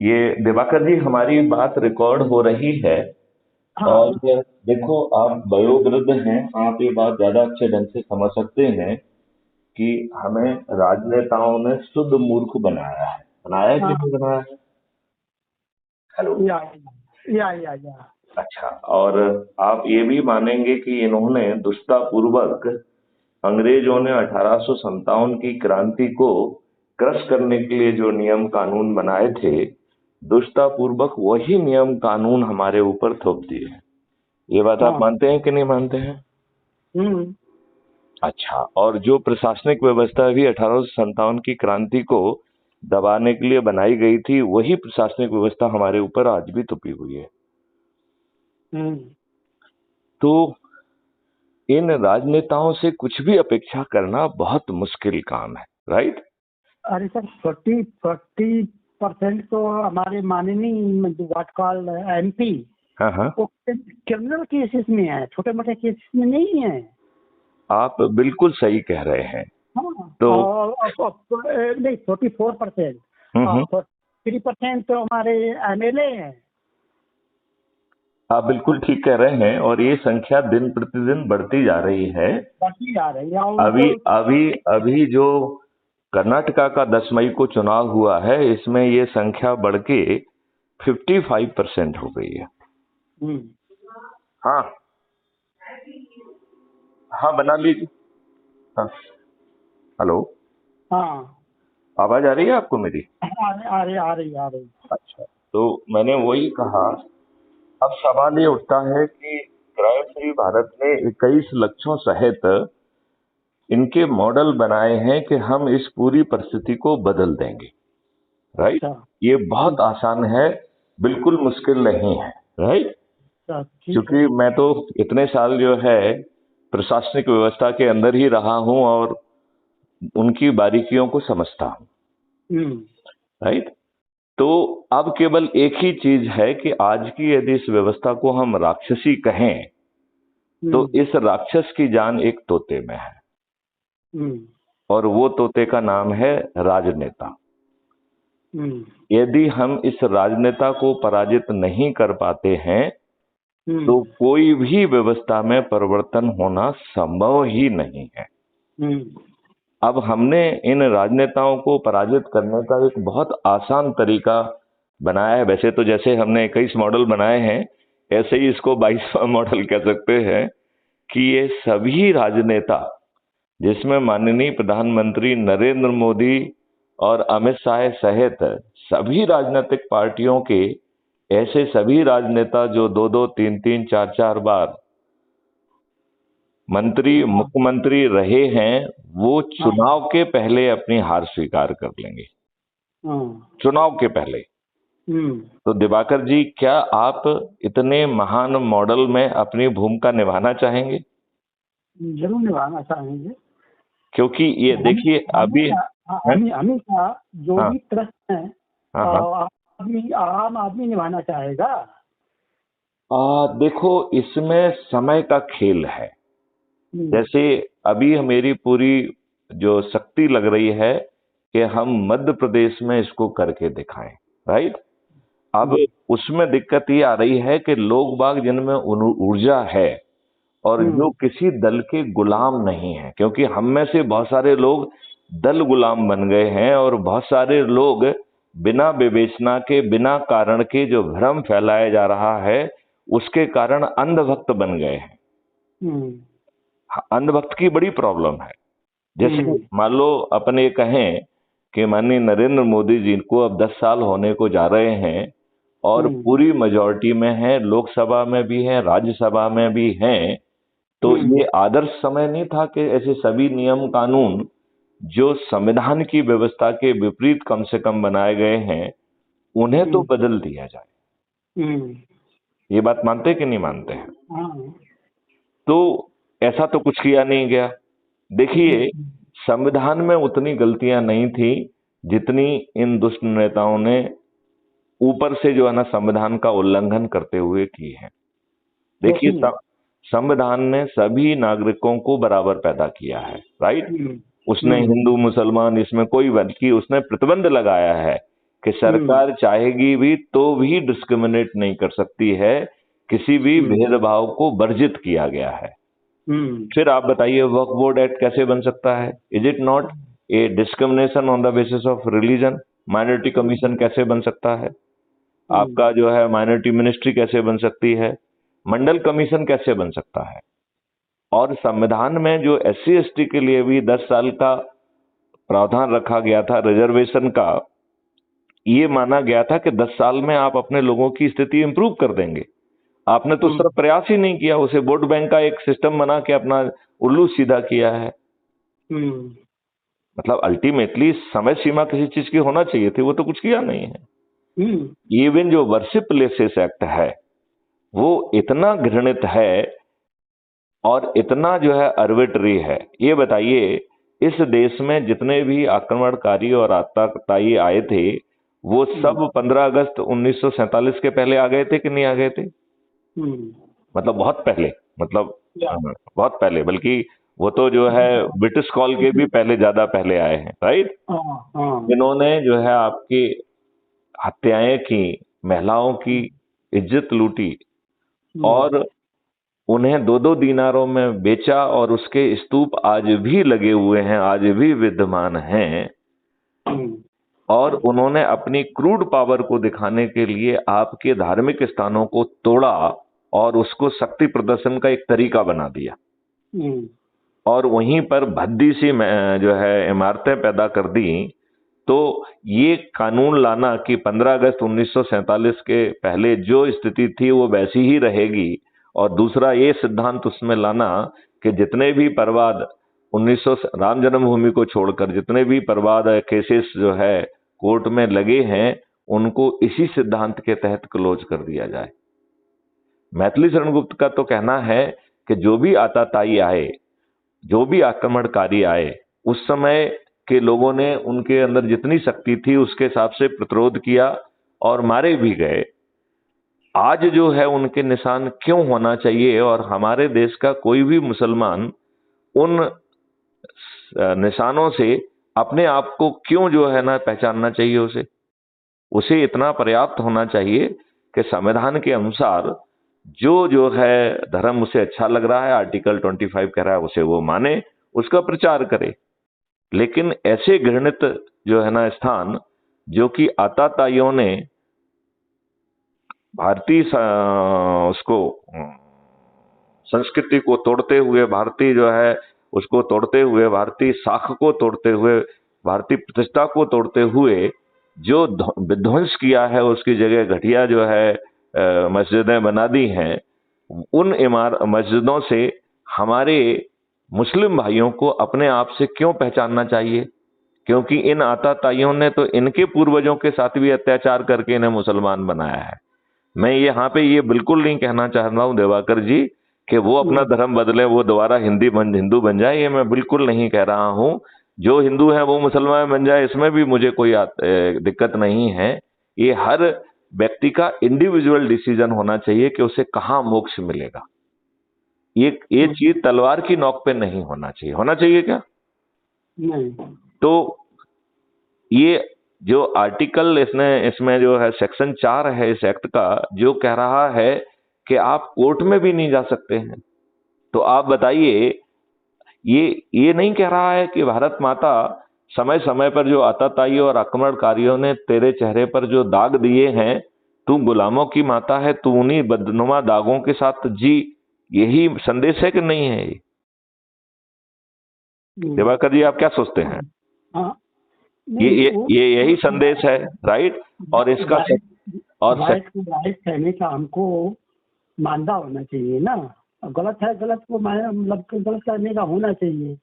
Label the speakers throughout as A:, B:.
A: ये दिवाकर जी, हमारी बात रिकॉर्ड हो रही है। और
B: हाँ।
A: देखो, आप वयोवृद्ध हैं, आप ये बात ज्यादा अच्छे ढंग से समझ सकते हैं कि हमें राजनेताओं ने शुद्ध मूर्ख बनाया है। बनाया है कि
B: हाँ।
A: नहीं बनाया है? हेलो।
B: या या।
A: अच्छा। और आप ये भी मानेंगे कि इन्होंने दुष्टतापूर्वक, अंग्रेजों ने 1857 की क्रांति को क्रश करने के लिए जो नियम कानून बनाए थे, दुष्टतापूर्वक वही नियम कानून हमारे ऊपर थोप दिए। ये बात आप
B: हाँ।
A: मानते हैं कि नहीं मानते हैं?
B: हम्म।
A: अच्छा। और जो प्रशासनिक व्यवस्था भी 1857 की क्रांति को दबाने के लिए बनाई गई थी, वही प्रशासनिक व्यवस्था हमारे ऊपर आज भी थोपी हुई है।
B: हम्म।
A: तो इन राजनेताओं से कुछ भी अपेक्षा करना बहुत मुश्किल काम है। राइट।
B: अरे सर, 40% तो हमारे माननीय व्हाट कॉल MP
A: हाँ हाँ।
B: वो क्रिमिनल केसेस में है, छोटे मोटे केसेस में नहीं है।
A: आप बिल्कुल सही कह रहे हैं।
B: हाँ।
A: तो
B: नहीं, 44%।
A: हम्म।
B: 3% तो हमारे MLA हैं।
A: आप बिल्कुल ठीक कह रहे हैं, और ये संख्या दिन प्रतिदिन बढ़ती जा रही है।
B: बढ़ती जा रही है और
A: अभी
B: उनको
A: अभी अभी जो कर्नाटका का 10 मई को चुनाव हुआ है, इसमें ये संख्या बढ़ के 55% हो गई है।
B: हम्म।
A: हाँ। हाँ, बना लीजिए। हाँ। हेलो।
B: हाँ।
A: आवाज आ रही है आपको मेरी?
B: आ रही।
A: अच्छा। तो मैंने वही कहा। अब सवाल ये उठता है कि क्राइम फ्री भारत ने 21 लक्ष्यों सहित इनके मॉडल बनाए हैं कि हम इस पूरी परिस्थिति को बदल देंगे। राइट।
B: अच्छा।
A: ये बहुत आसान है, बिल्कुल मुश्किल नहीं है। राइट।
B: अच्छा, ठीक है।
A: क्योंकि मैं तो इतने साल जो है प्रशासनिक व्यवस्था के अंदर ही रहा हूं और उनकी बारीकियों को समझता हूं।
B: हम्म।
A: राइट। तो अब केवल एक ही चीज है कि आज की यदि इस व्यवस्था को हम राक्षसी कहें, तो
B: हम्म।
A: इस राक्षस की जान एक तोते में है।
B: हम्म।
A: और वो तोते का नाम है राजनेता।
B: हम्म।
A: यदि हम इस राजनेता को पराजित नहीं कर पाते हैं,
B: हम्म।
A: तो कोई भी व्यवस्था में परिवर्तन होना संभव ही नहीं है।
B: हम्म।
A: अब हमने इन राजनेताओं को पराजित करने का एक बहुत आसान तरीका बनाया है। वैसे तो जैसे हमने 21 मॉडल बनाए हैं, ऐसे ही इसको 22वां मॉडल कह सकते हैं कि ये सभी राजनेता, जिसमें माननीय प्रधानमंत्री नरेंद्र मोदी और अमित शाह सहित सभी राजनीतिक पार्टियों के ऐसे सभी राजनेता जो दो दो तीन तीन चार चार बार मंत्री
B: हाँ।
A: मुख्यमंत्री रहे हैं, वो
B: हाँ।
A: चुनाव के पहले अपनी हार स्वीकार कर लेंगे।
B: हाँ।
A: चुनाव के पहले।
B: हम्म।
A: तो दिवाकर जी, क्या आप इतने महान मॉडल में अपनी भूमिका निभाना चाहेंगे?
B: जरूर निभाना चाहेंगे।
A: क्योंकि ये
B: हम
A: देखिए
B: हमें
A: अभी है।
B: हमें हमें क्या, जो
A: हाँ
B: भी प्रश्न है
A: हाँ हाँ।
B: आम आदमी निभाना चाहेगा।
A: देखो, इसमें समय का खेल है।
B: हम्म।
A: जैसे अभी मेरी पूरी जो शक्ति लग रही है कि हम मध्य प्रदेश में इसको करके दिखाएं। राइट। अब
B: हम्म।
A: उसमें दिक्कत ये आ रही है कि लोग बाग जिनमें ऊर्जा है और जो
B: हम्म।
A: किसी दल के गुलाम नहीं है, क्योंकि हम में से बहुत सारे लोग दल गुलाम बन गए हैं और बहुत सारे लोग बिना विवेचना के, बिना कारण के जो भ्रम फैलाया जा रहा है, उसके कारण अंधभक्त बन गए हैं।
B: हम्म।
A: अंधभक्त की बड़ी प्रॉब्लम है। जैसे
B: हम्म।
A: मान लो अपने कहें कि माननीय नरेंद्र मोदी जी को अब 10 साल होने को जा रहे हैं और
B: हम्म।
A: पूरी मेजॉरिटी में है, लोकसभा में भी है, राज्यसभा में भी हैं। तो
B: हम्म।
A: ये आदर्श समय नहीं था कि ऐसे सभी नियम कानून जो संविधान की व्यवस्था के विपरीत कम से कम बनाए गए हैं, उन्हें तो
B: हम्म।
A: बदल दिया जाए।
B: हम्म।
A: ये बात मानते कि नहीं मानते हैं?
B: हाँ।
A: तो ऐसा तो कुछ किया नहीं गया। देखिए,
B: हम्म।
A: संविधान में उतनी गलतियां नहीं थी जितनी इन दुष्ट नेताओं ने ऊपर से जो है ना संविधान का उल्लंघन करते हुए की है। देखिए,
B: होती है।
A: संविधान ने सभी नागरिकों को बराबर पैदा किया है। राइट।
B: हम्म।
A: उसने
B: हम्म।
A: हिंदू मुसलमान इसमें कोई, बल्कि उसने प्रतिबंध लगाया है कि सरकार चाहेगी भी तो भी डिस्क्रिमिनेट नहीं कर सकती है, किसी भी भेदभाव को वर्जित किया गया है। फिर आप बताइए वक्फ बोर्ड एक्ट कैसे बन सकता है? Is it not a discrimination on the basis of religion? Minority commission कैसे बन सकता है? आपका जो है माइनॉरिटी मिनिस्ट्री कैसे बन सकती है? मंडल कमीशन कैसे बन सकता है? और संविधान में जो SC ST के लिए भी 10 साल का प्रावधान रखा गया था रिजर्वेशन का, ये माना गया था कि 10 साल में आप अपने लोगों की स्थिति इंप्रूव कर देंगे। आपने तो उस तरफ प्रयास ही नहीं किया, उसे वोट बैंक का एक सिस्टम बना के अपना उल्लू सीधा किया है। मतलब अल्टीमेटली समय सीमा किसी चीज की होना चाहिए थी, वो तो कुछ किया नहीं है। इवन जो वर्शिप प्लेसेस एक्ट है वो इतना घृणित है और इतना जो है आर्बिट्री है। ये बताइए, इस देश में जितने भी आक्रमणकारी और आतंकवादी आए थे वो सब 15 अगस्त 1947 के पहले आ गए थे कि नहीं आ गए थे? मतलब बहुत पहले, मतलब बहुत पहले, बल्कि वो तो जो है ब्रिटिश कॉल के भी पहले, ज्यादा पहले आए हैं, राइट? इन्होंने जो है आपकी हत्याएं की, महिलाओं की इज्जत लूटी और उन्हें 2-2 दीनारों में बेचा, और उसके स्तूप आज भी लगे हुए हैं, आज भी विद्यमान हैं। और उन्होंने अपनी क्रूड पावर को दिखाने के लिए आपके धार्मिक स्थानों को तोड़ा और उसको शक्ति प्रदर्शन का एक तरीका बना दिया, और वहीं पर भद्दी सी जो है इमारतें पैदा कर दी। तो ये कानून लाना कि 15 अगस्त 1947 के पहले जो स्थिति थी वो वैसी ही रहेगी, और दूसरा ये सिद्धांत उसमें लाना कि जितने भी परवाद 1900 राम जन्मभूमि को छोड़कर जितने भी परवाद केसेस जो है कोर्ट में लगे हैं उनको इसी सिद्धांत के तहत क्लोज कर दिया जाए। मैथिली शरण गुप्त का तो कहना है कि जो भी आतताई आए, जो भी आक्रमणकारी आए, उस समय के लोगों ने उनके अंदर जितनी शक्ति थी उसके हिसाब से प्रतिरोध किया और मारे भी गए। आज जो है उनके निशान क्यों होना चाहिए, और हमारे देश का कोई भी मुसलमान उन निशानों से अपने आप को क्यों जो है ना पहचानना चाहिए? उसे इतना पर्याप्त होना चाहिए कि संविधान के अनुसार जो है धर्म उसे अच्छा लग रहा है, आर्टिकल 25 कह रहा है, उसे वो माने, उसका प्रचार करे। लेकिन ऐसे घृणित जो है ना स्थान, जो कि आतताइयों ने भारतीय उसको संस्कृति को तोड़ते हुए, भारतीय जो है उसको तोड़ते हुए, भारतीय साख को तोड़ते हुए, भारतीय प्रतिष्ठा को तोड़ते हुए जो विध्वंस किया है, उसकी जगह घटिया जो है मस्जिदें बना दी हैं। उन मस्जिदों से हमारे मुस्लिम भाइयों को अपने आप से क्यों पहचानना चाहिए? क्योंकि इन आतताइयों ने तो इनके पूर्वजों के साथ भी अत्याचार करके इन्हें मुसलमान बनाया है। मैं यहाँ पे ये बिल्कुल नहीं कहना चाह रहा हूँ दिवाकर जी कि वो अपना धर्म बदले, वो दोबारा हिंदू बन जाए, ये मैं बिल्कुल नहीं कह रहा हूँ। जो हिंदू है वो मुसलमान बन जाए, इसमें भी मुझे कोई दिक्कत नहीं है। ये हर व्यक्ति का इंडिविजुअल डिसीजन होना चाहिए कि उसे कहाँ मोक्ष मिलेगा। ये चीज तलवार की नोक पे नहीं होना चाहिए। होना चाहिए क्या?
B: नहीं।
A: तो ये जो आर्टिकल इसमें जो है सेक्शन 4 है इस एक्ट का, जो कह रहा है कि आप कोर्ट में भी नहीं जा सकते हैं। तो आप बताइए, ये नहीं कह रहा है कि भारत माता समय समय पर जो आतताइयों और आक्रमणकारियों ने तेरे चेहरे पर जो दाग दिए हैं, तू गुलामों की माता है, तू उन्हीं बदनुमा दागों के साथ जी। यही संदेश है कि नहीं है? दिवाकर जी, आप क्या सोचते हैं? ये यही संदेश है, राइट? और इसका
B: राइट कहने का हमको मानदा होना चाहिए ना। गलत है, गलत को मतलब गलत करने का होना चाहिए,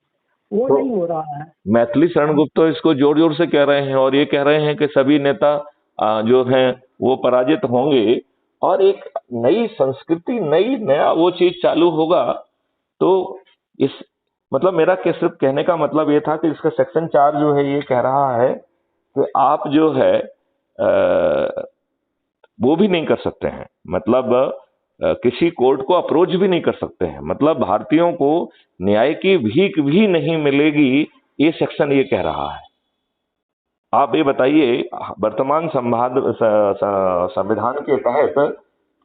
B: वो तो नहीं हो रहा है।
A: मैथिली शरण गुप्त तो इसको जोर जोर से कह रहे हैं, और ये कह रहे हैं कि सभी नेता जो हैं वो पराजित होंगे और एक नई संस्कृति, नया वो चीज चालू होगा। तो इस मतलब मेरा सिर्फ कहने का मतलब ये था कि इसका सेक्शन 4 जो है ये कह रहा है कि आप जो है वो भी नहीं कर सकते हैं, मतलब किसी कोर्ट को अप्रोच भी नहीं कर सकते हैं, मतलब भारतीयों को न्याय की भीख भी नहीं मिलेगी, ये सेक्शन ये कह रहा है। आप ये बताइए, वर्तमान संविधान के तहत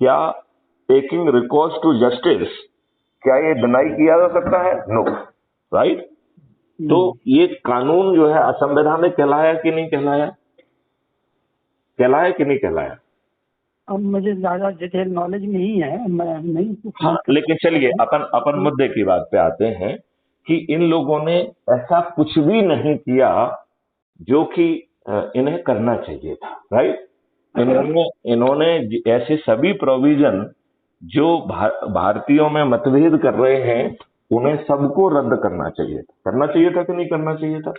A: क्या टेकिंग रिकॉर्स टू जस्टिस, क्या ये डिनाई किया जा सकता है? No, right. तो ये कानून जो है असंवैधानिक कहलाया कि नहीं कहलाया? कहलाया कि नहीं कहलाया?
B: अब मुझे ज्यादा डिटेल नॉलेज नहीं है, मैं नहीं।
A: हाँ, लेकिन चलिए अपन मुद्दे की बात पे आते हैं कि इन लोगों ने ऐसा कुछ भी नहीं किया जो कि इन्हें करना चाहिए था, राइट। इन्होंने ऐसे सभी प्रोविजन जो भारतीयों में मतभेद कर रहे हैं उन्हें सबको रद्द करना चाहिए था। करना चाहिए था कि नहीं करना चाहिए था?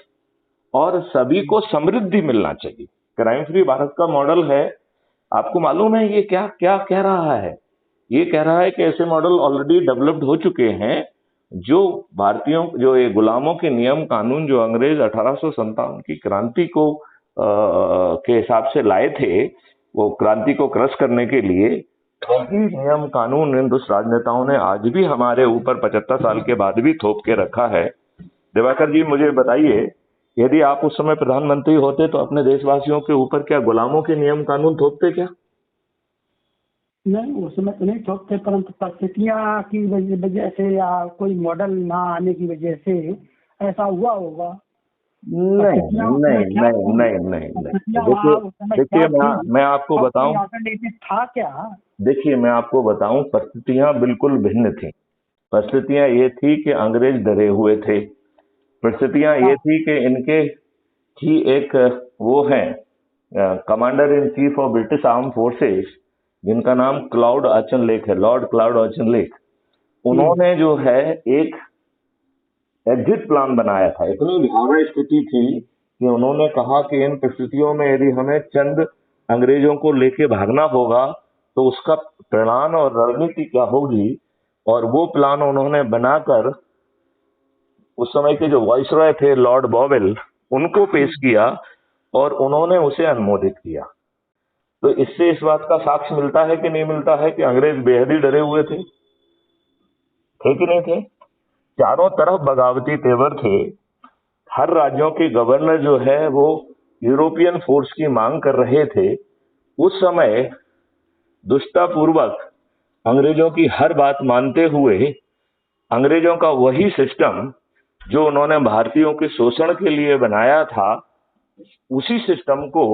A: और सभी को समृद्धि मिलना चाहिए। क्राइम फ्री भारत का मॉडल है, आपको मालूम है ये क्या क्या कह रहा है? ये कह रहा है कि ऐसे मॉडल ऑलरेडी डेवलप्ड हो चुके हैं जो भारतीयों, जो ये गुलामों के नियम कानून जो अंग्रेज 1857 की क्रांति को के हिसाब से लाए थे, वो क्रांति को क्रश करने के लिए, वही नियम कानून इन दुष्ट राजनेताओं ने आज भी हमारे ऊपर 75 साल के बाद भी थोप के रखा है। दिवाकर जी, मुझे बताइए, यदि आप उस समय प्रधानमंत्री होते तो अपने देशवासियों के ऊपर क्या गुलामों के नियम कानून थोपते क्या?
B: नहीं, उसमें तो नहीं ठोकते, परंतु परिस्थितियाँ की वजह से या कोई मॉडल ना आने की वजह से ऐसा हुआ होगा।
A: नहीं नहीं नहीं नहीं नहीं नहीं, देखिए मैं आपको बताऊं,
B: था क्या?
A: देखिए मैं आपको बताऊं, परिस्थितियां बिल्कुल भिन्न थी। परिस्थितियां ये थी कि अंग्रेज डरे हुए थे। परिस्थितियां ये थी कि इनके ही एक वो हैं commander in chief of British arm forces, जिनका नाम क्लाउड अर्चन लेक है, लॉर्ड क्लाउड अर्चन लेक। उन्होंने जो है एक एग्जिट प्लान बनाया था। इतनी भयावह स्थिति थी कि उन्होंने कहा कि इन परिस्थितियों में यदि हमें चंद अंग्रेजों को लेके भागना होगा तो उसका प्लान और रणनीति क्या होगी। और वो प्लान उन्होंने बनाकर उस समय के जो वाइसरॉय थे लॉर्ड बॉवेल, उनको पेश किया और उन्होंने उसे अनुमोदित किया। तो इससे इस बात का साक्ष्य मिलता है कि नहीं मिलता है कि अंग्रेज बेहद ही डरे हुए थे कि नहीं थे? चारों तरफ बगावती तेवर थे। हर राज्यों के गवर्नर जो है वो यूरोपियन फोर्स की मांग कर रहे थे। उस समय दुष्टापूर्वक अंग्रेजों की हर बात मानते हुए अंग्रेजों का वही सिस्टम जो उन्होंने भारतीयों के शोषण के लिए बनाया था, उसी सिस्टम को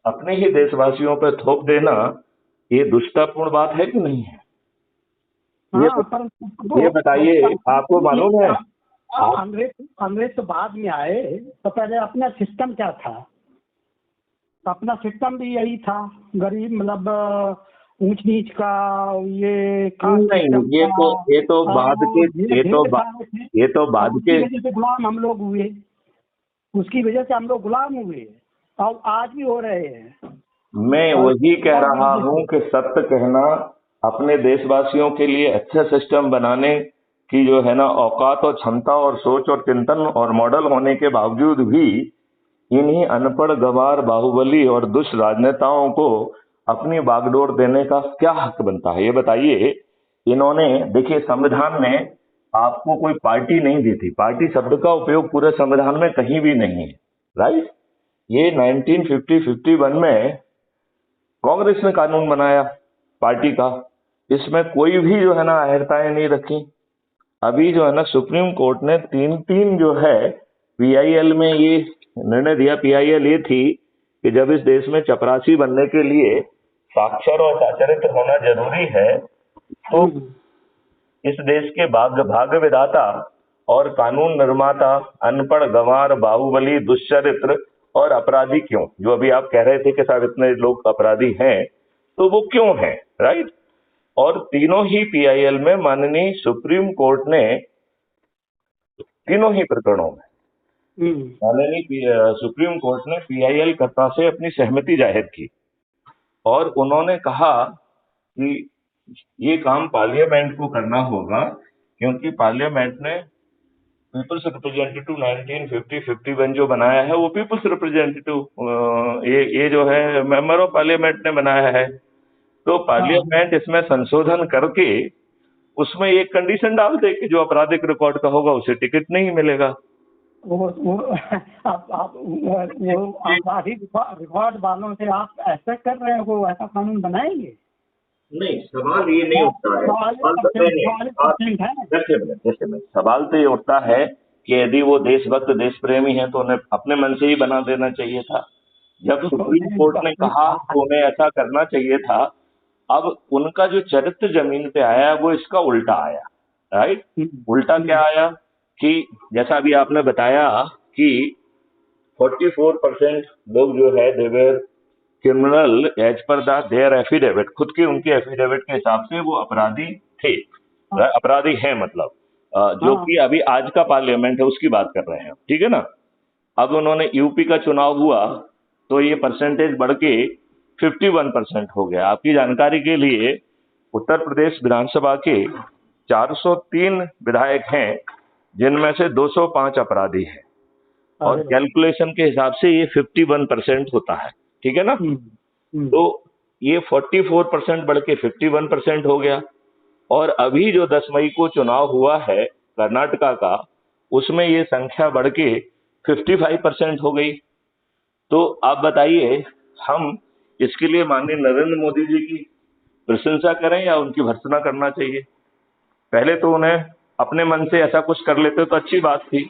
A: अपने ही देशवासियों पर थोप देना, ये दुष्टापूर्ण बात है कि नहीं है? ये बताइए, आपको मालूम है
B: अंग्रेज तो बाद में आए, तो पहले अपना सिस्टम क्या था? अपना सिस्टम भी यही था, गरीब मतलब ऊंच नीच का,
A: नहीं, ये तो बाद के
B: गुलाम हम लोग हुए, उसकी वजह से हम लोग गुलाम हुए और आज भी हो रहे हैं।
A: मैं वही कह रहा हूं कि सत्य कहना, अपने देशवासियों के लिए अच्छा सिस्टम बनाने की जो है ना औकात और क्षमता और सोच और चिंतन और मॉडल होने के बावजूद भी इन्हीं अनपढ़ गवार बाहुबली और दुष्ट राजनेताओं को अपनी बागडोर देने का क्या हक बनता है? ये बताइए। इन्होंने, देखिए, संविधान ने आपको कोई पार्टी नहीं दी थी। पार्टी शब्द का उपयोग पूरे संविधान में कहीं भी नहीं है, राइट। ये 1951 में कांग्रेस ने कानून बनाया पार्टी का। इसमें कोई भी जो है ना अहर्ताएं नहीं रखी। अभी जो है ना सुप्रीम कोर्ट ने तीन जो है पीआईएल में ये निर्णय दिया। पीआईएल ये थी कि जब इस देश में चपरासी बनने के लिए साक्षर और साचरित्र होना जरूरी है, तो इस देश के भाग्य विधाता और कानून निर्माता अनपढ़ गंवार बाहुबली दुष्चरित्र और अपराधी क्यों, जो अभी आप कह रहे थे कि साहब इतने लोग अपराधी हैं, तो वो क्यों हैं, राइट। और तीनों ही पीआईएल में माननीय सुप्रीम कोर्ट ने तीनों ही प्रकरणों में माननीय सुप्रीम कोर्ट ने पीआईएल कर्ता से अपनी सहमति जाहिर की और उन्होंने कहा कि ये काम पार्लियामेंट को करना होगा, क्योंकि पार्लियामेंट ने पीपल्स रिप्रेजेंटेटिव 1951 जो बनाया है वो पीपल्स रिप्रेजेंटेटिव ये जो है मेंबर ऑफ पार्लियामेंट ने बनाया है। तो पार्लियामेंट इसमें संशोधन करके उसमें एक कंडीशन डाल दे कि जो आपराधिक रिकॉर्ड का होगा उसे टिकट नहीं मिलेगा।
B: वो आप वो आपराधिक रिकॉर्ड वालों से आप ऐसा कर रहे हैं, वो ऐसा कानून बनाएंगे?
A: नहीं, सवाल ये नहीं उठता है, सवाल तो नहीं,
B: 44% है।
A: जैसे में सवाल तो ये उठता है कि यदि वो देशभक्त देश प्रेमी है तो उन्हें अपने मन से ही बना देना चाहिए था। जब सुप्रीम कोर्ट ने कहा तो उन्हें ऐसा करना चाहिए था। अब उनका जो चरित्र जमीन पे आया वो इसका उल्टा आया, राइट। उल्टा क्या आया कि जैसा अभी आपने बताया कि 44% लोग जो है their criminal as per their affidavit, खुद के उनके एफिडेविट के हिसाब से वो अपराधी थे, अपराधी हैं मतलब, जो कि अभी आज का पार्लियामेंट है उसकी बात कर रहे हैं, ठीक है ना। अब उन्होंने यूपी का चुनाव हुआ तो ये परसेंटेज बढ़ के 51% हो गया। आपकी जानकारी के लिए उत्तर प्रदेश विधानसभा के 403 विधायक हैं जिनमें से 205 अपराधी हैं, और कैलकुलेशन के हिसाब से ये 51% होता है, ठीक है ना। तो ये 44% बढ़ के 51% हो गया। और अभी जो 10 मई को चुनाव हुआ है कर्नाटका का, उसमें ये संख्या बढ़ के 55% हो गई। तो आप बताइए, हम इसके लिए माननीय नरेंद्र मोदी जी की प्रशंसा करें या उनकी भर्त्सना करना चाहिए? पहले तो उन्हें अपने मन से ऐसा कुछ कर लेते तो अच्छी बात थी।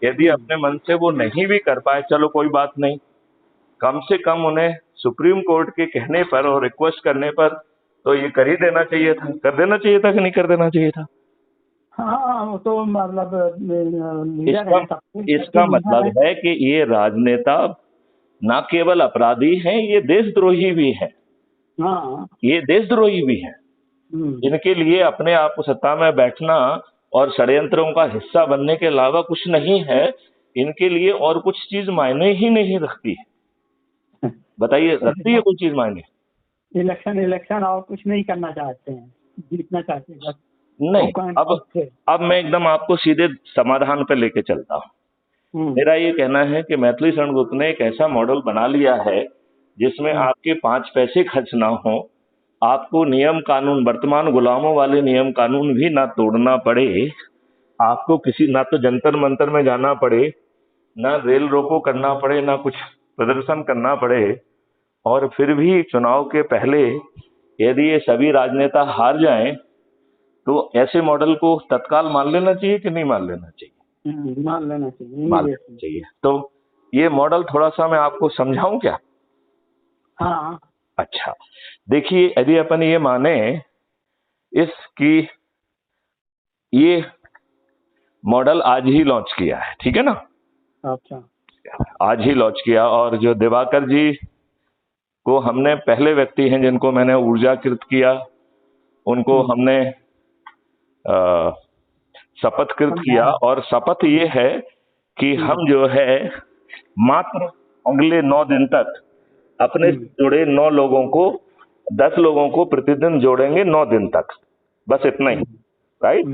A: यदि अपने मन से वो नहीं भी कर पाए, चलो कोई बात नहीं, कम से कम उन्हें सुप्रीम कोर्ट के कहने पर और रिक्वेस्ट करने पर तो ये कर ही देना चाहिए था। कर देना चाहिए था कि नहीं कर देना चाहिए था?
B: हाँ, तो मतलब
A: इसका मतलब है कि ये राजनेता ना केवल अपराधी हैं, ये देशद्रोही भी हैं।
B: हाँ,
A: ये देशद्रोही भी हैं। इनके लिए अपने आप को सत्ता में बैठना और षड्यंत्रों का हिस्सा बनने के अलावा कुछ नहीं है। इनके लिए और कुछ चीज मायने ही नहीं रखती है। बताइए, रखती है कोई चीज मायने?
B: इलेक्शन और कुछ नहीं करना चाहते हैं, जीतना चाहते हैं बस।
A: नहीं, अब मैं एकदम आपको सीधे समाधान पे लेके चलता हूँ। मेरा ये कहना है कि मैथिली शरण गुप्त ने एक ऐसा मॉडल बना लिया है जिसमें आपके 5 पैसे खर्च ना हो, आपको नियम कानून, वर्तमान गुलामों वाले नियम कानून भी ना तोड़ना पड़े, आपको किसी ना तो जंतर मंतर में जाना पड़े, ना रेल रोको करना पड़े, ना कुछ प्रदर्शन करना पड़े, और फिर भी चुनाव के पहले यदि ये सभी राजनेता हार जाएं तो ऐसे मॉडल को तत्काल मान लेना चाहिए कि नहीं मान लेना चाहिए?
B: मान लेना चाहिए,
A: मान लेना चाहिए। तो ये मॉडल थोड़ा सा मैं आपको समझाऊं क्या?
B: हाँ।
A: अच्छा, देखिए, यदि अपन ये माने इसकी ये मॉडल आज ही लॉन्च किया है, ठीक है ना।
B: अच्छा,
A: आज ही लॉन्च किया, और जो दिवाकर जी को हमने, पहले व्यक्ति हैं जिनको मैंने ऊर्जाकृत किया, उनको हमने शपथकृत किया। और शपथ ये है कि हम जो है मात्र अगले 9 दिन तक अपने जुड़े 9 लोगों को, 10 लोगों को प्रतिदिन जोड़ेंगे 9 दिन तक, बस इतना ही, राइट।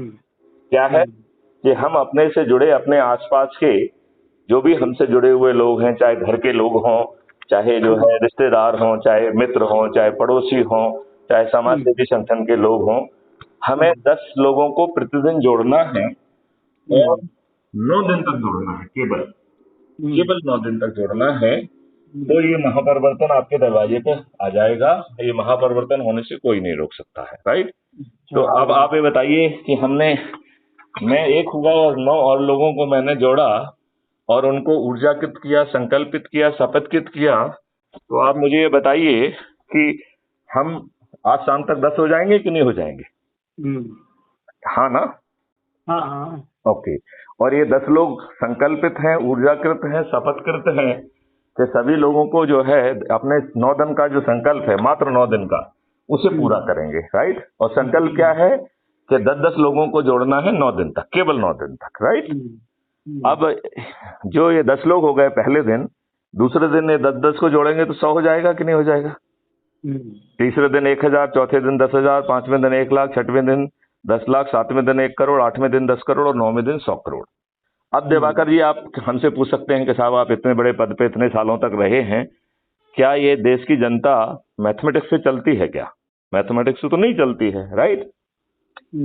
A: क्या है कि हम अपने से जुड़े, अपने आसपास के जो भी हमसे जुड़े हुए लोग हैं, चाहे घर के लोग हों, चाहे जो है रिश्तेदार हों, चाहे मित्र हों, चाहे पड़ोसी हों, चाहे समाज सेवी संगठन के लोग हों, हमें 10 लोगों को प्रतिदिन जोड़ना है और 9 दिन तक जोड़ना है, केवल 9 दिन तक जोड़ना है। तो ये महापरिवर्तन आपके दरवाजे पे आ जाएगा। ये महापरिवर्तन होने से कोई नहीं रोक सकता है, राइट। तो अब आप ये बताइए कि मैं एक हुआ और 9 और लोगों को मैंने जोड़ा और उनको ऊर्जाकृत किया, संकल्पित किया, शपथकृत किया। तो आप मुझे ये बताइए कि हम आज शाम तक 10 हो जाएंगे कि नहीं हो जाएंगे? हाँ ना?
B: हाँ।
A: ओके। और ये 10 लोग संकल्पित हैं, ऊर्जाकृत हैं, शपथकृत हैं कि सभी लोगों को जो है अपने 9 दिन का जो संकल्प है, मात्र 9 दिन का, उसे पूरा करेंगे, राइट। और संकल्प क्या है कि 10-10 लोगों को जोड़ना है 9 दिन तक, केवल 9 दिन तक, राइट। अब जो ये 10 लोग हो गए पहले दिन, दूसरे दिन ये 10-10 को जोड़ेंगे तो 100 हो जाएगा कि नहीं हो जाएगा? तीसरे दिन 1000, चौथे दिन 10,000, 5वें दिन 1 लाख, 6वें दिन 10 लाख, 7वें दिन 1 करोड़, 8वें दिन 10 करोड़ और 9वें दिन 100 करोड़। अब दिवाकर जी, आप हमसे पूछ सकते हैं कि साहब आप इतने बड़े पद पे इतने सालों तक रहे हैं, क्या ये देश की जनता मैथमेटिक्स से चलती है क्या? मैथमेटिक्स से तो नहीं चलती है, राइट।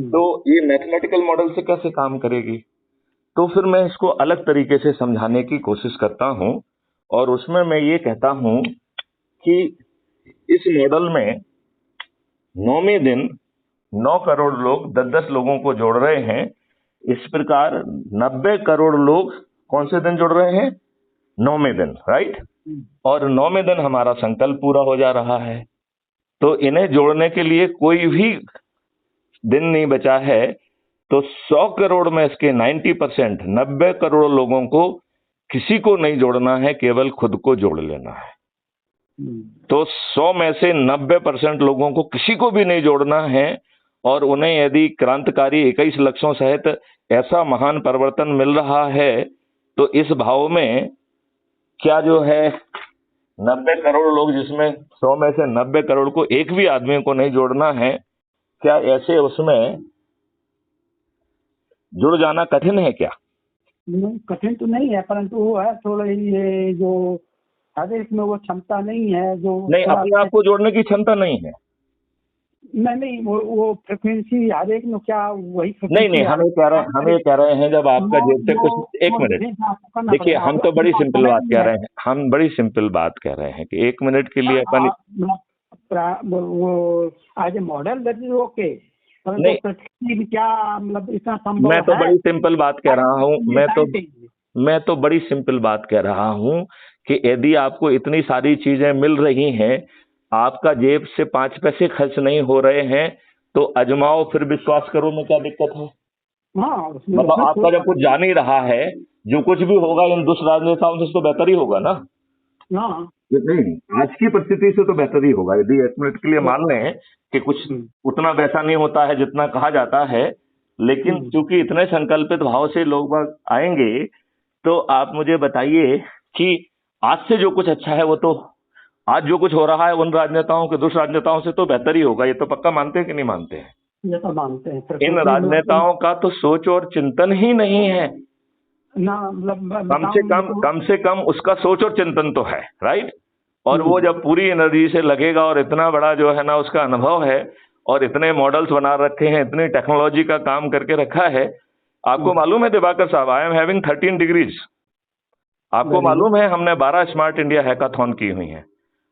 A: तो ये मैथमेटिकल मॉडल से कैसे काम करेगी? तो फिर मैं इसको अलग तरीके से समझाने की कोशिश करता हूं, और उसमें मैं ये कहता हूं कि इस मॉडल में 9वें दिन 9 करोड़ लोग 10-10 लोगों को जोड़ रहे हैं। इस प्रकार 90 करोड़ लोग कौन से दिन जुड़ रहे हैं? 9वें दिन, राइट। और 9वें दिन हमारा संकल्प पूरा हो जा रहा है। तो इन्हें जोड़ने के लिए कोई भी दिन नहीं बचा है। तो 100 करोड़ में इसके 90%, 90 करोड़ लोगों को किसी को नहीं जोड़ना है, केवल खुद को जोड़ लेना है। तो 100 में से 90% लोगों को किसी को भी नहीं जोड़ना है, और उन्हें यदि क्रांतिकारी 21 लक्ष्यों सहित ऐसा महान परिवर्तन मिल रहा है, तो इस भाव में क्या जो है 90 करोड़ लोग, जिसमें 100 में से 90 करोड़ को एक भी आदमी को नहीं जोड़ना है, क्या ऐसे उसमें जुड़ जाना कठिन है क्या?
B: नहीं, कठिन तो नहीं है, परंतु वो है थोड़ा ये जो हर एक में वो क्षमता नहीं है जो
A: नहीं, अपने आप को जोड़ने की क्षमता नहीं है।
B: नहीं, वो फ्रिक्वेंसी हर एक में क्या वही
A: नहीं, हम ये कह रहे हैं जब आपका जेब से कुछ, एक मिनट देखिए, हम तो बड़ी सिंपल बात कह रहे हैं, हम बड़ी सिंपल बात कह रहे हैं कि 1 मिनट के लिए अपन
B: वो as a model that is okay,
A: नहीं,
B: क्या मतलब इतना संभव
A: मैं तो
B: है?
A: बड़ी सिंपल बात कह रहा हूँ, मैं तो बड़ी सिंपल बात कह रहा हूँ कि यदि आपको इतनी सारी चीजें मिल रही हैं, आपका जेब से 5 पैसे खर्च नहीं हो रहे हैं, तो अजमाओ, फिर विश्वास करो, में क्या दिक्कत है?
B: हाँ,
A: मतलब आपका जब कुछ जा नहीं रहा है, जो कुछ भी होगा इन दुष्ट राजनेताओं से तो बेहतर ही होगा ना।
B: हाँ,
A: नहीं, आज की परिस्थिति से तो बेहतर ही होगा। यदि 1 मिनट के लिए मान लें कि कुछ उतना वैसा नहीं होता है जितना कहा जाता है, लेकिन क्योंकि इतने संकल्पित भाव से लोग बाग आएंगे, तो आप मुझे बताइए कि आज से जो कुछ अच्छा है वो तो आज जो कुछ हो रहा है उन राजनेताओं के, दुष्ट राजनेताओं से तो बेहतर ही होगा। ये तो पक्का मानते हैं कि नहीं मानते हैं?
B: ये तो मानते हैं।
A: इन राजनेताओं का तो सोच और चिंतन ही नहीं है
B: ना, मतलब
A: कम से कम उसका सोच और चिंतन तो है, राइट। और वो जब पूरी एनर्जी से लगेगा, और इतना बड़ा जो है ना उसका अनुभव है, और इतने मॉडल्स बना रखे हैं, इतनी टेक्नोलॉजी का काम करके रखा है। आपको मालूम है दिवाकर साहब, आई एम हैविंग 13 डिग्रीज। आपको मालूम है हमने 12 स्मार्ट इंडिया हैकाथॉन की हुई हैं।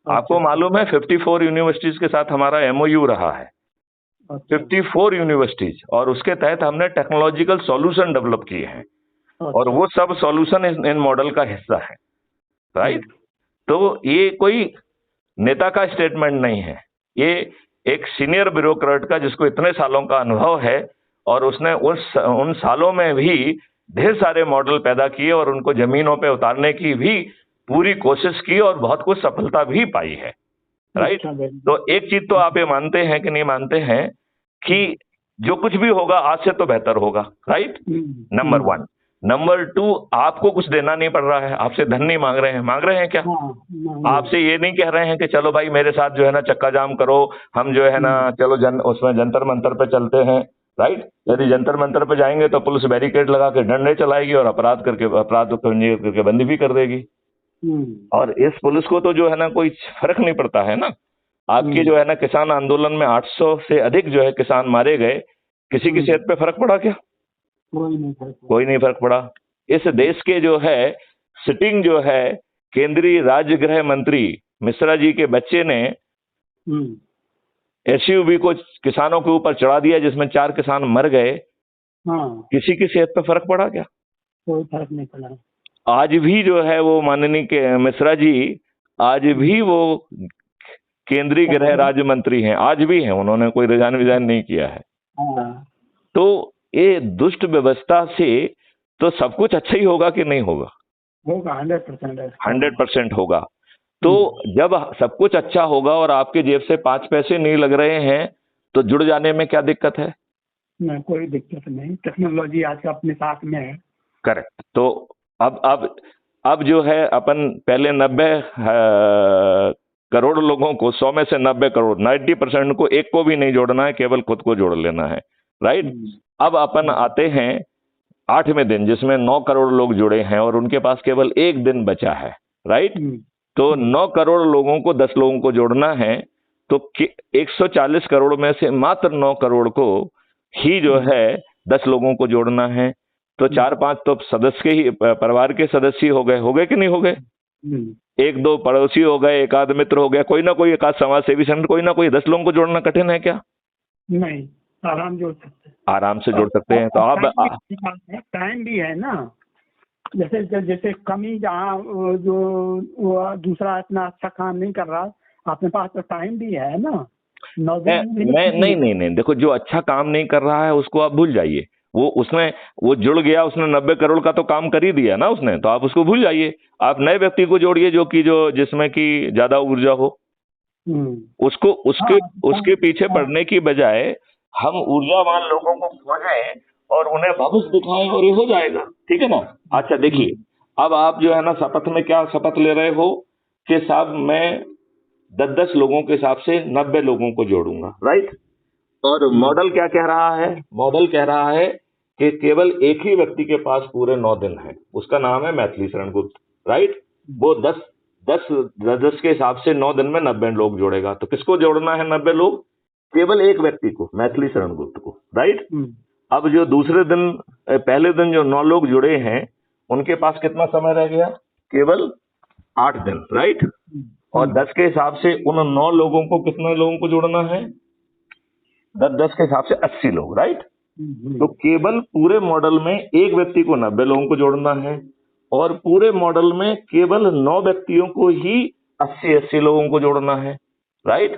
A: आपको मालूम है 54 यूनिवर्सिटीज के साथ हमारा एमओयू रहा है, 54 यूनिवर्सिटीज, और उसके तहत हमने टेक्नोलॉजिकल सॉल्यूशन डेवलप किए हैं, और वो सब सॉल्यूशन इन मॉडल का हिस्सा है, राइट। तो ये कोई नेता का स्टेटमेंट नहीं है, ये एक सीनियर ब्यूरोक्रेट का, जिसको इतने सालों का अनुभव है, और उसने उन सालों में भी ढेर सारे मॉडल पैदा किए और उनको जमीनों पे उतारने की भी पूरी कोशिश की, और बहुत कुछ सफलता भी पाई है, राइट। तो एक चीज तो आप ये मानते हैं कि नहीं मानते हैं कि जो कुछ भी होगा आज से तो बेहतर होगा, राइट। नंबर 1। नंबर 2, आपको कुछ देना नहीं पड़ रहा है, आपसे धन नहीं मांग रहे हैं क्या? आपसे ये नहीं कह रहे हैं कि चलो भाई मेरे साथ जो है ना चक्का जाम करो, हम जो है ना चलो उसमें जंतर मंतर पे चलते हैं, राइट। यदि जंतर मंतर पे जाएंगे तो पुलिस बैरिकेड लगा के डंडे चलाएगी और अपराध करके बंदी भी कर देगी। और इस पुलिस को तो जो है ना कोई फर्क नहीं पड़ता है ना। आपके जो है ना किसान आंदोलन में 800 से अधिक जो है किसान मारे गए, किसी की सेहत पे फर्क पड़ा क्या? कोई नहीं फर्क पड़ा। इस देश के जो है सिटिंग जो है केंद्रीय राज्य गृह मंत्री मिश्रा जी के बच्चे ने एसयूवी को किसानों के ऊपर चढ़ा दिया, जिसमें 4 किसान मर गए। किसी की सेहत पे फर्क पड़ा क्या?
B: कोई फर्क नहीं पड़ा।
A: आज भी जो है वो माननीय मिश्रा जी आज भी वो केंद्रीय गृह राज्य मंत्री हैं, आज भी हैं, उन्होंने कोई रिजाइन नहीं किया है। तो ये दुष्ट व्यवस्था से तो सब कुछ अच्छा ही होगा कि नहीं होगा?
B: होगा,
A: 100% होगा। तो जब सब कुछ अच्छा होगा और आपके जेब से 5 पैसे नहीं लग रहे हैं, तो जुड़ जाने में क्या दिक्कत है?
B: नहीं, कोई दिक्कत नहीं, टेक्नोलॉजी आज का अपने साथ में है।
A: करेक्ट। तो अब जो है अपन पहले 90 करोड़ लोगों को, 100 में से 90 करोड़, 90% को एक को भी नहीं जोड़ना है, केवल खुद को जोड़ लेना है, राइट। अब अपन आते हैं 8वें दिन, जिसमें 9 करोड़ लोग जुड़े हैं और उनके पास केवल 1 दिन बचा है, राइट। तो 9 करोड़ लोगों को 10 लोगों को जोड़ना है, तो 140 करोड़ में से मात्र 9 करोड़ को ही जो है 10 लोगों को जोड़ना है। तो 4-5 तो सदस्य के ही परिवार के सदस्य हो गए कि नहीं हो गए? एक दो पड़ोसी हो गए, एक आध मित्र हो गया, कोई ना कोई, एक आध समाज सेवी संगठन, कोई ना कोई 10 लोगों को जोड़ना कठिन है क्या?
B: नहीं, आराम जोड़ सकते हैं।
A: आराम से जोड़ सकते हैं। तो आप
B: टाइम भी है ना, जैसे जैसे कमी जहाँ जो वो दूसरा इतना अच्छा काम नहीं कर रहा, अपने पास तो टाइम भी है ना। 9 दिन
A: नहीं, देखो, जो अच्छा काम नहीं कर रहा है उसको आप भूल जाइए। वो जुड़ गया, उसने 90 करोड़ का तो काम कर ही दिया ना उसने, तो आप उसको भूल जाइए। आप नए व्यक्ति को जोड़िए जो जिसमें कि ज्यादा ऊर्जा हो। उसको उसके पीछे पड़ने की बजाय हम ऊर्जावान लोगों को खोजें और उन्हें भविष्य दिखाएं और ये हो जाएगा। ठीक है ना? अच्छा देखिए, अब आप जो है ना शपथ में क्या शपथ ले रहे हो कि साहब मैं 10-10 लोगों के हिसाब से 90 लोगों को जोड़ूंगा, राइट? और मॉडल क्या कह रहा है? मॉडल कह रहा है कि केवल एक ही व्यक्ति के पास पूरे 9 दिन है, उसका नाम है मैथिली शरण गुप्त, राइट? वो 10 के हिसाब से 9 दिन में 90 लोग जोड़ेगा। तो किसको जोड़ना है 90 लोग? केवल एक व्यक्ति को, मैथिली शरण गुप्त को, राइट? अब जो दूसरे दिन, पहले दिन जो 9 लोग जुड़े हैं उनके पास कितना समय रह गया? केवल 8 दिन, राइट? और 10 के हिसाब से उन 9 लोगों को कितने लोगों को जोड़ना है? 10 के हिसाब से 80 लोग, राइट? तो केवल पूरे मॉडल में एक व्यक्ति को 90 लोगों को जोड़ना है और पूरे मॉडल में केवल 9 व्यक्तियों को ही 80 लोगों को जोड़ना है, राइट?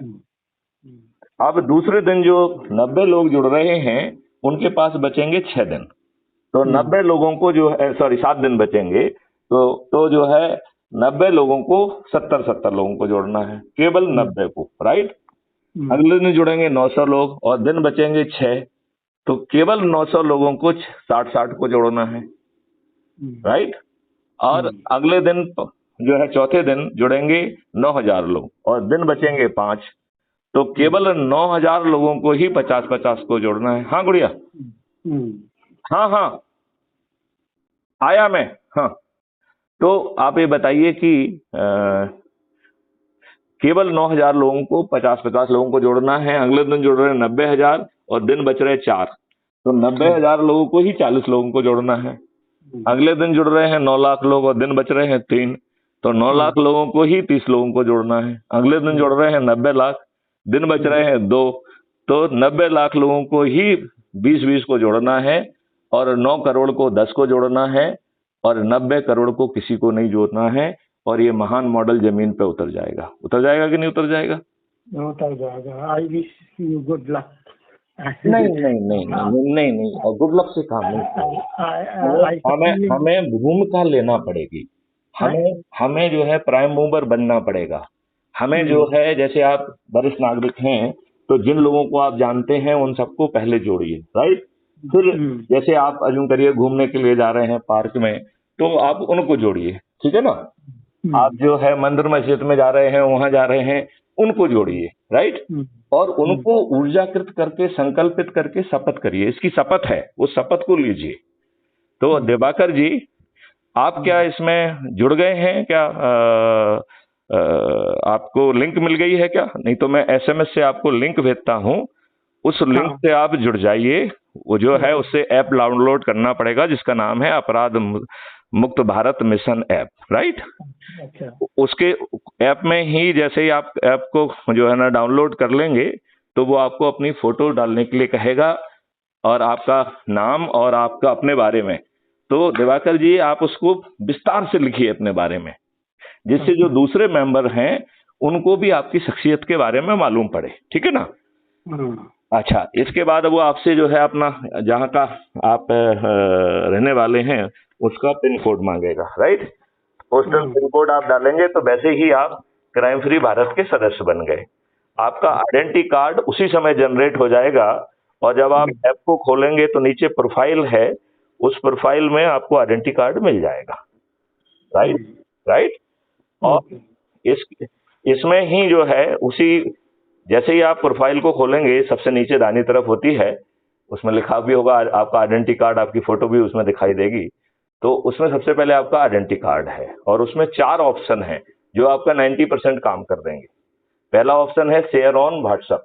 A: अब दूसरे दिन जो 90 लोग जुड़ रहे हैं उनके पास बचेंगे 6 दिन। तो 90 लोगों को जो है, 7 दिन बचेंगे, तो जो है 90 लोगों को 70 लोगों को जोड़ना है, केवल 90 को, राइट? अगले दिन जुड़ेंगे 900 लोग और दिन बचेंगे 6, तो केवल 900 लोगों को 60 को जोड़ना है, राइट? और अगले दिन जो है चौथे दिन जुड़ेंगे 9000 लोग और दिन बचेंगे 5, तो केवल 9000 लोगों को ही 50 को जोड़ना है। हाँ गुड़िया? हाँ आया मैं। हाँ, तो आप ये बताइए कि केवल 9000 लोगों को 50 लोगों को जोड़ना है। अगले दिन जुड़ रहे हैं 90,000 और दिन बच रहे 4, तो 90,000 लोगों को ही 40 लोगों को जोड़ना है। अगले दिन जुड़ रहे हैं 9 लाख लोग और दिन बच रहे हैं 3, तो 9 लाख लोगों को ही 30 लोगों को जोड़ना है। अगले दिन जुड़ रहे हैं 90 लाख, दिन बच रहे हैं 2, तो 90 लाख लोगों को ही 20 को जोड़ना है और 9 करोड़ को 10 को जोड़ना है और 90 करोड़ को किसी को नहीं जोड़ना है। और ये महान मॉडल जमीन पे उतर जाएगा कि नहीं उतर जाएगा?
B: उतर जाएगा। I wish you good luck.
A: नहीं, और गुड लक से काम नहीं। हमें भूमिका लेना पड़ेगी, हमें जो है प्राइम मूवर बनना पड़ेगा। हमें जो है, जैसे आप वरिष्ठ नागरिक हैं तो जिन लोगों को आप जानते हैं उन सबको पहले जोड़िए, राइट? फिर जैसे आप अजूम करिए घूमने के लिए जा रहे हैं पार्क में, तो आप उनको जोड़िए, ठीक है ना? आप जो है मंदिर मस्जिद में जा रहे हैं, वहां जा रहे हैं, उनको जोड़िए, राइट? और उनको ऊर्जाकृत करके, संकल्पित करके शपथ करिए। इसकी शपथ है, उस शपथ को लीजिए। तो दिवाकर जी, आप क्या इसमें जुड़ गए हैं क्या? आपको लिंक मिल गई है क्या? नहीं तो मैं SMS से आपको लिंक भेजता हूं, उस लिंक से आप जुड़ जाइए। वो जो है उससे ऐप डाउनलोड करना पड़ेगा जिसका नाम है अपराध मुक्त भारत मिशन ऐप, राइट? उसके ऐप में ही जैसे ही आप ऐप को जो है ना डाउनलोड कर लेंगे तो वो आपको अपनी फोटो डालने के लिए कहेगा और आपका नाम और आपका अपने बारे में। तो दिवाकर जी, आप उसको विस्तार से लिखिए अपने बारे में, जिससे जो दूसरे मेंबर हैं उनको भी आपकी शख्सियत के बारे में मालूम पड़े, ठीक है ना? अच्छा, इसके बाद वो आपसे जो है अपना जहाँ का आप रहने वाले हैं उसका पिन कोड मांगेगा, राइट? पोस्टल पिन कोड आप डालेंगे तो वैसे ही आप क्राइम फ्री भारत के सदस्य बन गए। आपका आइडेंटिटी कार्ड उसी समय जनरेट हो जाएगा और जब आप ऐप को खोलेंगे तो नीचे प्रोफाइल है, उस प्रोफाइल में आपको आइडेंटिटी कार्ड मिल जाएगा, राइट? और इसमें ही जो है उसी जैसे ही आप प्रोफाइल को खोलेंगे सबसे नीचे दाहिनी तरफ होती है, उसमें लिखा भी होगा आपका आइडेंटिटी कार्ड, आपकी फोटो भी उसमें दिखाई देगी। तो उसमें सबसे पहले आपका आइडेंटिटी कार्ड है और उसमें 4 ऑप्शन हैं जो आपका 90% काम कर देंगे। पहला ऑप्शन है शेयर ऑन व्हाट्सएप,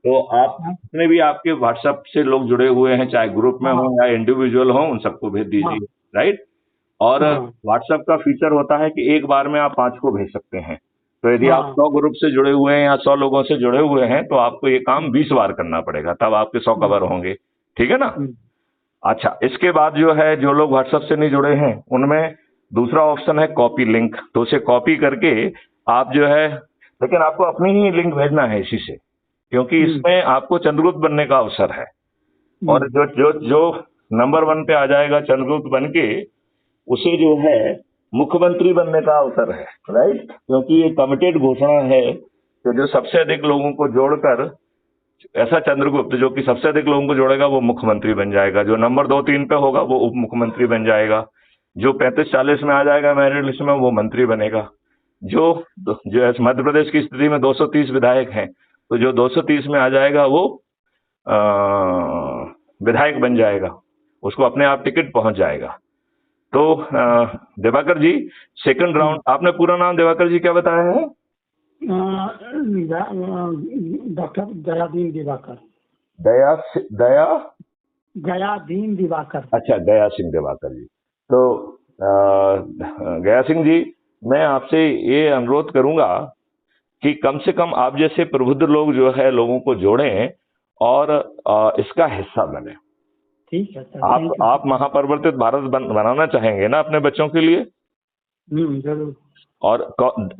A: तो आप जितने भी आपके व्हाट्सएप से लोग जुड़े हुए हैं, चाहे ग्रुप में हो या इंडिविजुअल हो, उन सबको भेज दीजिए, राइट। और व्हाट्सएप का फीचर होता है कि एक बार में आप 5 को भेज सकते हैं। तो यदि आप 100 ग्रुप से जुड़े हुए हैं या 100 लोगों से जुड़े हुए हैं, तो आपको ये काम 20 बार करना पड़ेगा, तब आपके 100 कवर होंगे, ठीक है ना। अच्छा, इसके बाद जो है, जो लोग व्हाट्सएप से नहीं जुड़े हैं, उनमें दूसरा ऑप्शन है कॉपी लिंक। तो उसे कॉपी करके आप जो है, लेकिन आपको अपनी ही लिंक भेजना है इसी से, क्योंकि इसमें आपको चंद्रगुप्त बनने का अवसर है। और जो जो जो नंबर 1 पे आ जाएगा चंद्रगुप्त बन के, उसे जो है मुख्यमंत्री बनने का अवसर है, राइट। क्योंकि ये कमिटेड घोषणा है कि जो सबसे अधिक लोगों को जोड़कर, ऐसा चंद्रगुप्त जो कि सबसे अधिक लोगों को जोड़ेगा वो मुख्यमंत्री बन जाएगा। जो नंबर 2-3 पे होगा वो उप मुख्यमंत्री बन जाएगा। जो 35-40 में आ जाएगा मेरिट लिस्ट में, वो मंत्री बनेगा। जो जो मध्य प्रदेश की स्थिति में 230 विधायक हैं, तो जो 230 में आ जाएगा वो विधायक बन जाएगा, उसको अपने आप टिकट पहुंच जाएगा। तो दिवाकर जी, सेकंड राउंड, आपने पूरा नाम दिवाकर जी क्या बताया है?
B: डॉक्टर गयादीन दिवाकर। गयादीन दिवाकर।
A: अच्छा, गया सिंह दिवाकर जी। तो गया सिंह जी, मैं आपसे ये अनुरोध करूंगा कि कम से कम आप जैसे प्रबुद्ध लोग जो है लोगों को जोड़ें और इसका हिस्सा बने।
B: ठीक है सर।
A: आप महापरिवर्तित भारत बनाना चाहेंगे ना अपने बच्चों के लिए?
B: जरूर।
A: और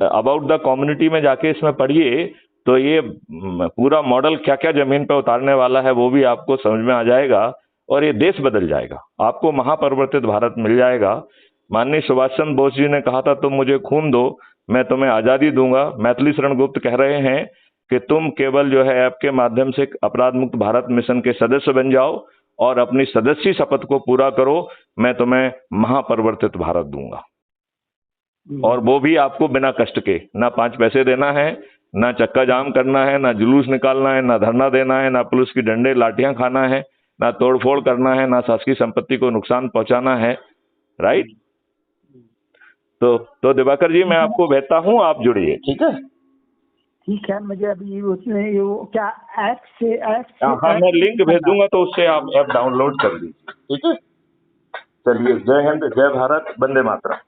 A: अबाउट द कम्युनिटी में जाके इसमें पढ़िए, तो ये पूरा मॉडल क्या क्या जमीन पर उतारने वाला है वो भी आपको समझ में आ जाएगा, और ये देश बदल जाएगा। आपको महापरिवर्तित भारत मिल जाएगा। माननीय सुभाष चंद्र बोस जी ने कहा था, तुम मुझे खून दो, मैं तुम्हें आजादी दूंगा। मैथिली शरण गुप्त कह रहे हैं कि तुम केवल जो है ऐप के माध्यम से अपराध मुक्त भारत मिशन के सदस्य बन जाओ और अपनी सदस्य शपथ को पूरा करो, मैं तुम्हें महापरिवर्तित भारत दूंगा। और वो भी आपको बिना कष्ट के, ना 5 पैसे देना है, ना चक्का जाम करना है, ना जुलूस निकालना है, ना धरना देना है, ना पुलिस की डंडे लाठियां खाना है, ना तोड़फोड़ करना है, ना शासकीय संपत्ति को नुकसान पहुंचाना है, राइट। तो दिवाकर जी, मैं आपको भेजता हूं, आप जुड़िए, ठीक है।
B: ठीक है, मुझे अभी उसमें वो क्या ऐप से
A: हाँ, मैं लिंक भेज दूंगा, तो उससे आप ऐप डाउनलोड कर लीजिए, ठीक है। चलिए, जय हिंद, जय भारत, वंदे मातरम।